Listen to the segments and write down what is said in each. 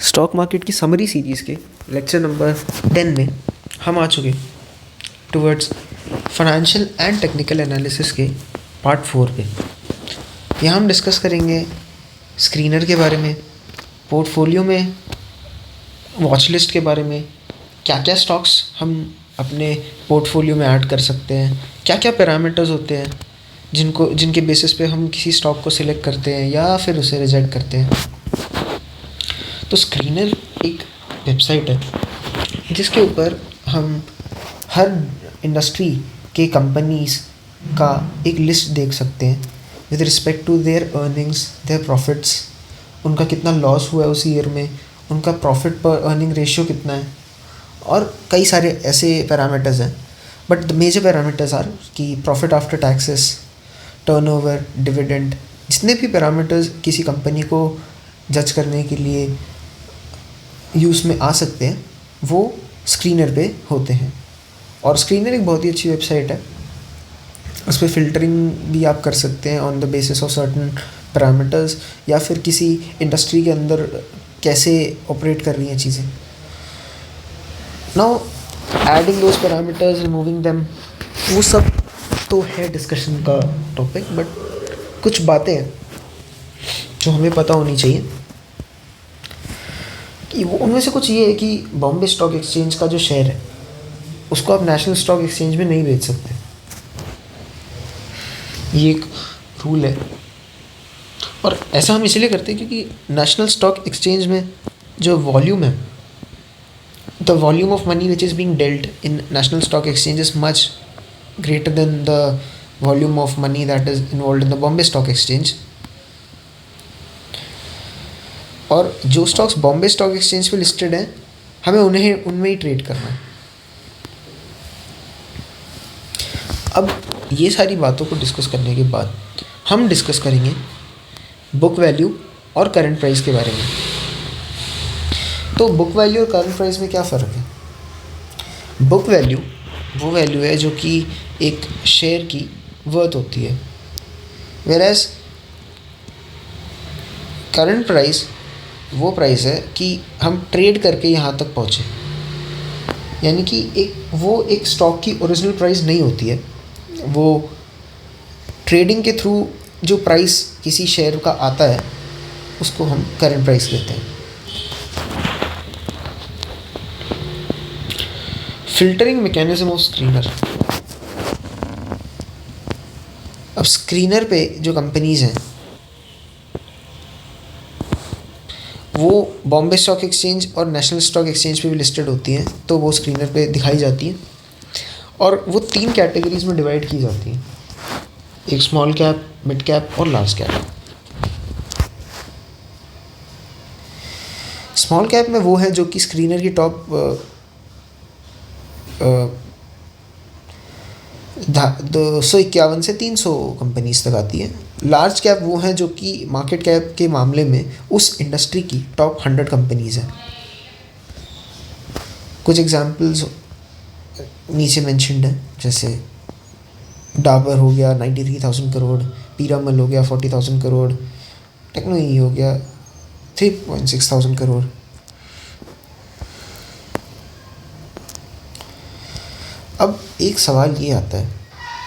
Stock market की summary series के lecture number 10 में हम आ चुके towards financial and technical analysis के पार्ट 4 पे। यहाँ हम डिस्कस करेंगे स्क्रीनर के बारे में, पोर्टफोलियो में वॉच लिस्ट के बारे में, क्या क्या स्टॉक्स हम अपने पोर्टफोलियो में ऐड कर सकते हैं, क्या क्या पैरामीटर्स होते हैं जिनके बेसिस पे हम किसी स्टॉक को सिलेक्ट करते हैं या फिर उसे रिजेक्ट करते हैं। तो स्क्रीनर एक वेबसाइट है जिसके ऊपर हम हर इंडस्ट्री के कंपनीज़ का एक लिस्ट देख सकते हैं with respect to their earnings, their profits, उनका कितना लॉस हुआ है उस ईयर में, उनका प्रॉफिट पर अर्निंग रेशियो कितना है, और कई सारे ऐसे पैरामीटर्स हैं। But the major parameters are कि profit after taxes, turnover, dividend, जितने भी पैरामीटर्स किसी कंपनी को जज करने के लिए यूज़ में आ सकते हैं वो स्क्रीनर पे होते हैं। और स्क्रीनर एक बहुत ही अच्छी वेबसाइट है, उस पर फ़िल्टरिंग भी आप कर सकते हैं on the basis of certain parameters, या फिर किसी इंडस्ट्री के अंदर कैसे ऑपरेट कर रही हैं चीज़ें। Now adding those parameters, removing them, वो सब तो है डिस्कशन का टॉपिक, बट कुछ बातें हैं जो हमें पता होनी चाहिए कि वो उनमें से कुछ ये है कि बॉम्बे स्टॉक एक्सचेंज का जो शेयर है उसको आप नेशनल स्टॉक एक्सचेंज में नहीं बेच सकते। ये एक रूल है, और ऐसा हम इसलिए करते हैं क्योंकि नेशनल स्टॉक एक्सचेंज में जो वॉल्यूम है, the volume of money which is being dealt in national stock exchange is much greater than the volume of money that is involved in the Bombay Stock Exchange. और जो stocks Bombay stock exchange पे listed हैं हमें उनमें ही trade करना है। अब ये सारी बातों को डिस्कस करने के बाद हम डिस्कस करेंगे बुक वैल्यू और करंट प्राइस के बारे में। तो बुक वैल्यू और करंट प्राइस में क्या फ़र्क है? बुक वैल्यू वो वैल्यू है जो कि एक शेयर की वर्थ होती है, वेयरएज करंट प्राइस वो प्राइस है कि हम ट्रेड करके यहाँ तक पहुँचे, यानी कि एक स्टॉक की ओरिजिनल प्राइस नहीं होती है, वो ट्रेडिंग के थ्रू जो प्राइस किसी शेयर का आता है उसको हम करंट प्राइस कहते हैं। Filtering mechanism of screener. अब स्क्रीनर पे जो कंपनीज़ हैं वो बॉम्बे स्टॉक एक्सचेंज और नेशनल स्टॉक एक्सचेंज पे भी लिस्टेड होती हैं, तो वो स्क्रीनर पे दिखाई जाती हैं, और वो 3 कैटेगरीज में डिवाइड की जाती हैं, एक स्मॉल कैप, मिड कैप और लार्ज कैप। स्मॉल कैप में वो है जो कि स्क्रीनर की टॉप 251 से 300 कंपनीज तक आती है। लार्ज कैप वो हैं जो कि मार्केट कैप के मामले में उस इंडस्ट्री की टॉप 100 कंपनीज हैं। कुछ एग्जांपल्स नीचे मेंशन्ड हैं, जैसे डाबर हो गया 93,000 करोड़, पीरामल हो गया 40,000 करोड़, टेक्नो ई हो गया 3,600 करोड़। अब एक सवाल ये आता है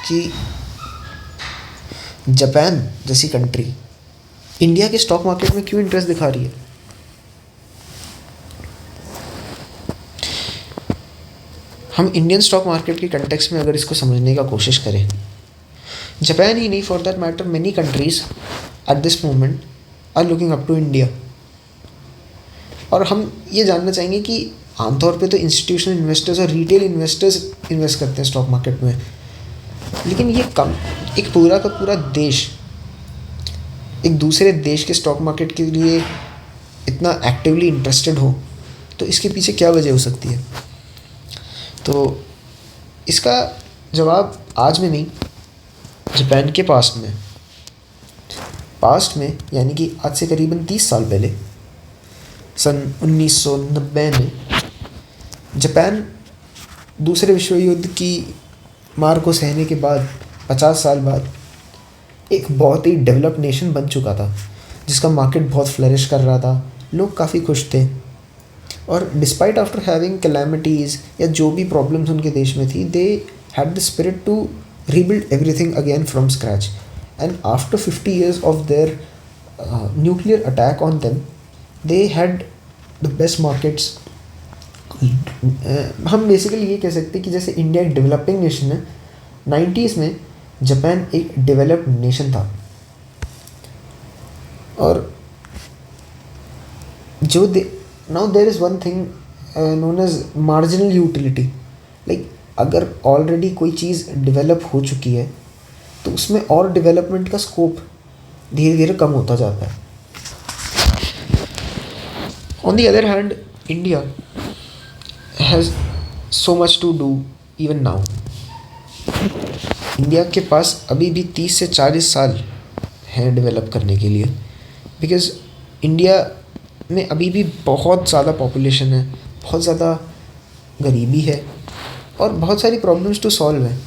कि जापान जैसी कंट्री इंडिया के स्टॉक मार्केट में क्यों इंटरेस्ट दिखा रही है? हम इंडियन स्टॉक मार्केट के कंटेक्स्ट में अगर इसको समझने का कोशिश करें, जापान ही नहीं, for that matter many countries at this moment are looking up to India. और हम ये जानना चाहेंगे कि आमतौर पे तो इंस्टीट्यूशनल इन्वेस्टर्स और रिटेल इन्वेस्टर्स इन्वेस्ट करते हैं स्टॉक मार्केट में, लेकिन ये एक पूरा का पूरा देश एक दूसरे देश के स्टॉक मार्केट के लिए इतना एक्टिवली इंटरेस्टेड हो, तो इसके पीछे क्या वजह हो सकती है? तो इसका जवाब आज में नहीं, जापान के पास्ट में यानी कि आज से करीबन 30 साल पहले, सन 1990 में जापान दूसरे विश्व युद्ध की मार को सहने के बाद 50 साल बाद एक बहुत ही डेवलप्ड नेशन बन चुका था, जिसका मार्केट बहुत फ्लरिश कर रहा था, लोग काफ़ी खुश थे। और डिस्पाइट आफ्टर हैविंग कैलामिटीज़ या जो भी प्रॉब्लम्स उनके देश में थी, they had the spirit to rebuild everything again from scratch. And after 50 years of their nuclear attack on them, they had the best markets. हम बेसिकली ये कह सकते हैं कि जैसे इंडिया एक डेवलपिंग नेशन है, 90s में जापान एक डेवलप्ड नेशन था. और जो now there is one thing known as marginal utility. Like अगर ऑलरेडी कोई चीज़ डेवलप हो चुकी है तो उसमें और डेवलपमेंट का स्कोप धीरे धीरे कम होता जाता है. On the other hand, India has so much to do even now. India के पास अभी भी 30 से 40 साल हैं डेवलप करने के लिए, बिकॉज़ इंडिया में अभी भी बहुत ज़्यादा पॉपुलेशन है, बहुत ज़्यादा गरीबी है और बहुत सारी प्रॉब्लम्स टू सॉल्व हैं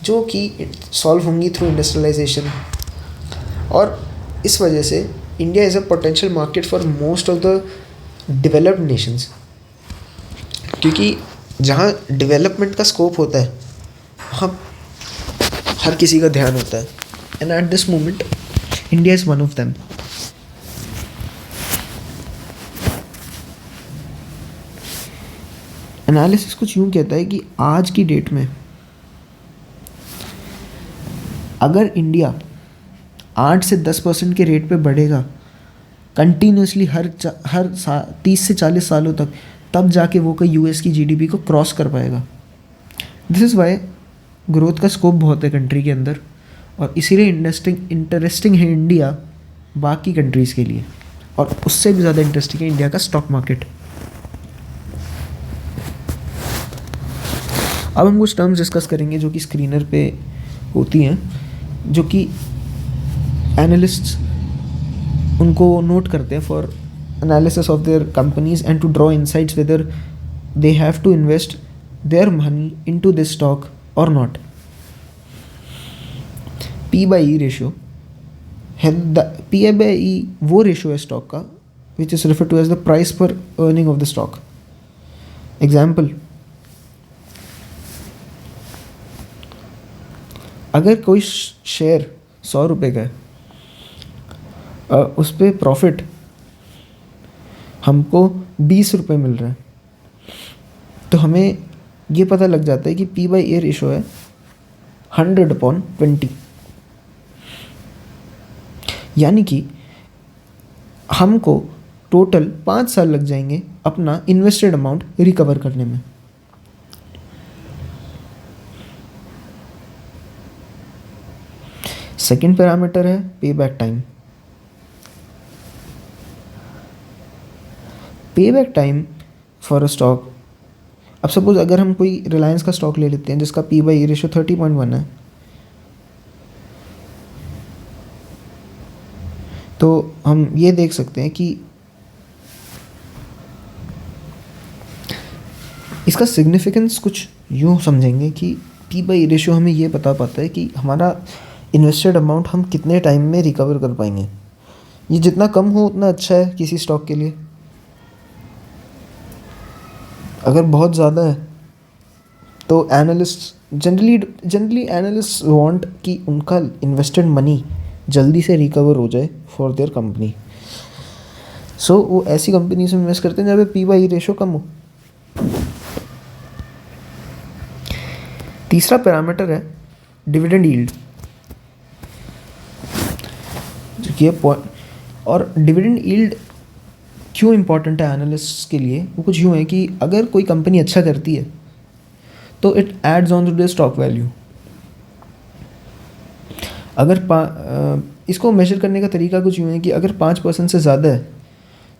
जो कि सॉल्व होंगी थ्रू इंडस्ट्रियलाइजेशन. और इस वजह से India is a potential market for most of the developed Nations, क्योंकि जहाँ डेवलपमेंट का स्कोप होता है वहाँ हर किसी का ध्यान होता है. And eight this moment India is one of them. Analysis कुछ यूँ कहता है कि आज की डेट में अगर इंडिया 8 से 10% के रेट पे बढ़ेगा कंटिन्यूसली हर 30 से 40 सालों तक, तब जाके वो कोई यूएस की जीडीपी को क्रॉस कर पाएगा. दिस इज़ वाई ग्रोथ का स्कोप बहुत है कंट्री के अंदर, और इसीलिए इंटरेस्टिंग है इंडिया बाकी कंट्रीज़ के लिए, और उससे भी ज़्यादा इंटरेस्टिंग है इंडिया का स्टॉक मार्केट. अब हम कुछ टर्म्स डिस्कस करेंगे जो कि स्क्रीनर पे होती हैं, जो कि एनालिस्ट्स उनको नोट करते हैं for analysis of their companies and to draw insights whether they have to invest their money into this stock और नॉट. P/E रेशियो है, P/E वो रेशियो है स्टॉक का which is refer to as the price per earning of the stock. Example, अगर कोई share 100 रुपये का है, उस पर प्रॉफिट हमको 20 रुपये मिल रहा है, तो हमें ये पता लग जाता है कि P/E रेशो है 100/20. यानी कि हमको टोटल 5 साल लग जाएंगे अपना इन्वेस्टेड अमाउंट रिकवर करने में. सेकेंड पैरामीटर है पे बैक टाइम. पे back time for a stock, अब सपोज अगर हम कोई रिलायंस का स्टॉक ले लेते हैं जिसका P/E रेशियो 30.1 है, तो हम ये देख सकते हैं कि इसका सिग्निफिकेंस कुछ यूँ समझेंगे कि P/E रेशियो हमें ये बता पाता है कि हमारा इन्वेस्टेड अमाउंट हम कितने टाइम में रिकवर कर पाएंगे. ये जितना कम हो उतना अच्छा है किसी स्टॉक के लिए. अगर बहुत ज़्यादा है तो एनालिस्ट जनरली एनालिस्ट वांट कि उनका इन्वेस्टेड मनी जल्दी से रिकवर हो जाए फॉर देयर कंपनी. सो वो ऐसी कंपनीज में इन्वेस्ट करते हैं जहाँ पे P/E रेशो कम हो. तीसरा पैरामीटर है डिविडेंड यील्ड, जो कि और डिविडेंड यील्ड क्यों इम्पॉर्टेंट है एनालिस्ट्स के लिए, वो कुछ यूँ है कि अगर कोई कंपनी अच्छा करती है तो it adds on to the stock value. अगर इसको मेजर करने का तरीका कुछ यूँ है कि अगर 5% से ज़्यादा है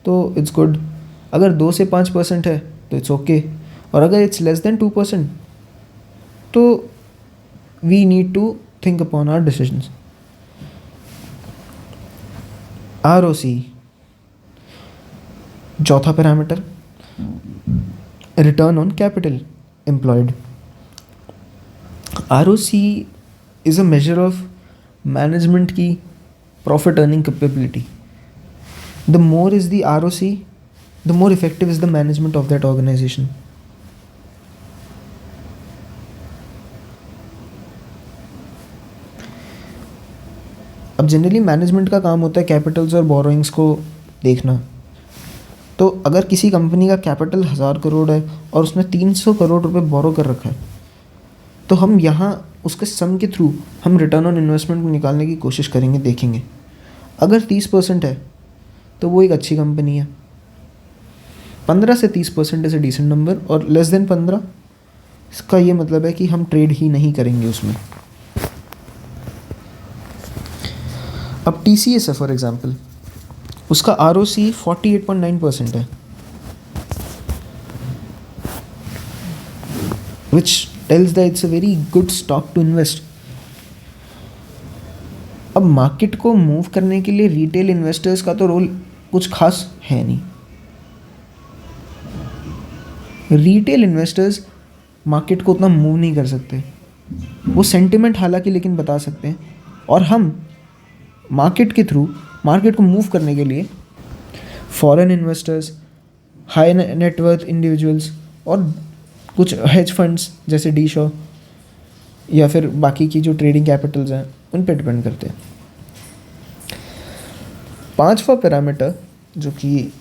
तो इट्स गुड, अगर 2 से 5% है तो इट्स ओके, और अगर इट्स लेस देन 2% तो we need to think upon our decisions. ROC चौथा parameter, return on capital employed. ROC is a measure of management की profit earning capability. The more is the ROC, the more effective is the management of that organization. अब generally management का काम होता है Capitals और borrowings को देखना। तो अगर किसी कंपनी का कैपिटल 1000 करोड़ है और उसने 300 करोड़ रुपए बोरो कर रखा है, तो हम यहाँ उसके सम के थ्रू हम रिटर्न ऑन इन्वेस्टमेंट को निकालने की कोशिश करेंगे, देखेंगे। अगर 30% है तो वो एक अच्छी कंपनी है। 15 से 30% इज़ अ डिसेंट नंबर, और लेस देन 15 इसका ये मतलब है कि हम ट्रेड ही नहीं करेंगे उसमें। अब TCS है फॉर एग्जांपल, उसका ROC 48.9% है, which tells that it's a very good stock to invest. अब मार्केट को मूव करने के लिए रिटेल इन्वेस्टर्स का तो रोल कुछ खास है नहीं। रिटेल इन्वेस्टर्स मार्केट को उतना मूव नहीं कर सकते, वो सेंटिमेंट हालांकि लेकिन बता सकते हैं, और हम मार्केट के थ्रू मार्केट को मूव करने के लिए foreign investors, high net worth individuals और कुछ हेज फंड्स जैसे डी शॉ या फिर बाकी की जो ट्रेडिंग कैपिटल्स हैं उन पे डिपेंड करते हैं। पांचवा पैरामीटर जो कि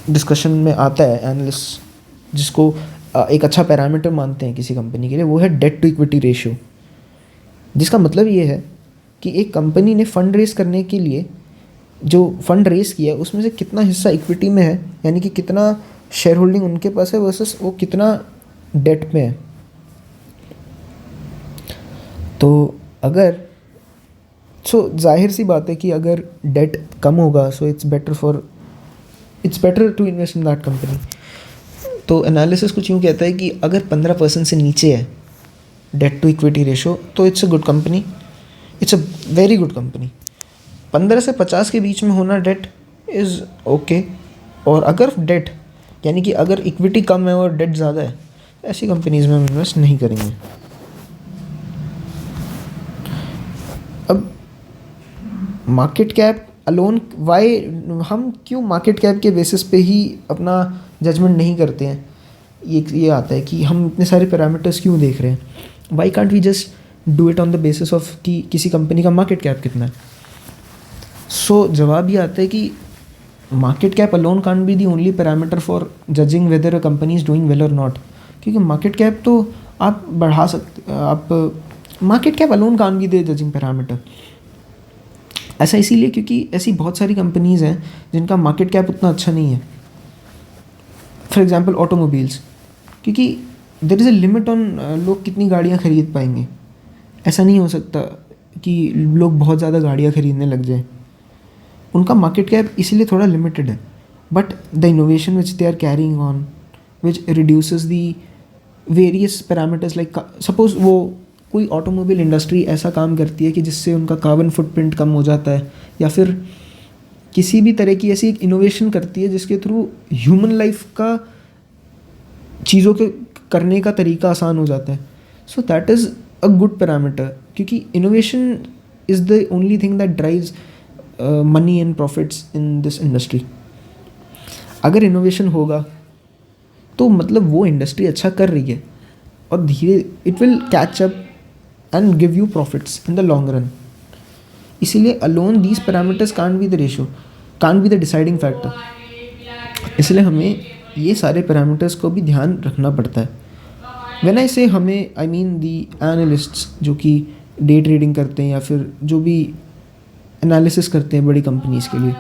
डिस्कशन में आता है एनालिस्ट, जिसको एक अच्छा पैरामीटर मानते हैं किसी कंपनी के लिए, वो है डेट टू इक्विटी रेशियो। जिसका मतलब ये है कि एक कंपनी ने फंड रेस करने के लिए जो फंड रेस किया उसमें से कितना हिस्सा इक्विटी में है, यानी कि कितना शेयर होल्डिंग उनके पास है, वर्सेस वो कितना डेट में है। तो अगर जाहिर सी बात है कि अगर डेट कम होगा so it's better to invest in that company. तो एनालिसिस कुछ यूँ कहता है कि अगर 15% से नीचे है डेट टू इक्विटी रेशो तो it's a good company, it's a very good company. 15 से 50 के बीच में होना डेट इज़ ओके, और अगर डेट यानी कि अगर इक्विटी कम है और डेट ज़्यादा है, ऐसी कंपनीज में हम इन्वेस्ट नहीं करेंगे। अब मार्केट कैप अलोन, वाई हम क्यों मार्केट कैप के बेसिस पे ही अपना जजमेंट नहीं करते हैं, ये आता है कि हम इतने सारे पैरामीटर्स क्यों देख रहे हैं। Why can't we just do it on the basis of कि किसी कंपनी का मार्केट कैप कितना है। सो जवाब ये आता है कि market cap alone can't be the only parameter for judging weather a company is doing well और नॉट, क्योंकि मार्केट कैप तो आप बढ़ा सकते, आप market cap alone can't be the judging parameter. ऐसा इसीलिए क्योंकि ऐसी बहुत सारी कंपनीज़ हैं जिनका मार्केट कैप उतना अच्छा नहीं है। फॉर एग्जांपल ऑटोमोबाइल्स, क्योंकि there is a limit on लोग कितनी गाड़ियाँ ख़रीद पाएंगे। ऐसा नहीं हो सकता कि लोग बहुत ज़्यादा गाड़ियाँ ख़रीदने लग जाएं। उनका मार्केट कैप इसीलिए थोड़ा लिमिटेड है, but the innovation which they are carrying on which reduces the various parameters, like suppose वो कोई ऑटोमोबाइल इंडस्ट्री ऐसा काम करती है कि जिससे उनका कार्बन फुटप्रिंट कम हो जाता है, या फिर किसी भी तरह की ऐसी एक इनोवेशन करती है जिसके थ्रू ह्यूमन लाइफ का चीज़ों के करने का तरीका आसान हो जाता है। So that is a good parameter, क्योंकि innovation is the only thing that drives money and profits in this industry. अगर इनोवेशन होगा तो मतलब वो इंडस्ट्री अच्छा कर रही है और धीरे it will catch up and give you profits in the long run. इसीलिए alone these parameters can't be the ratio, can't be the deciding factor. इसलिए हमें ये सारे पैरामीटर्स को भी ध्यान रखना पड़ता है। व्हेन आई से हमें, आई मीन दी एनालिस्ट्स जो कि डे ट्रेडिंग करते हैं या फिर जो भी एनालिसिस करते हैं बड़ी कंपनीज़ के लिए,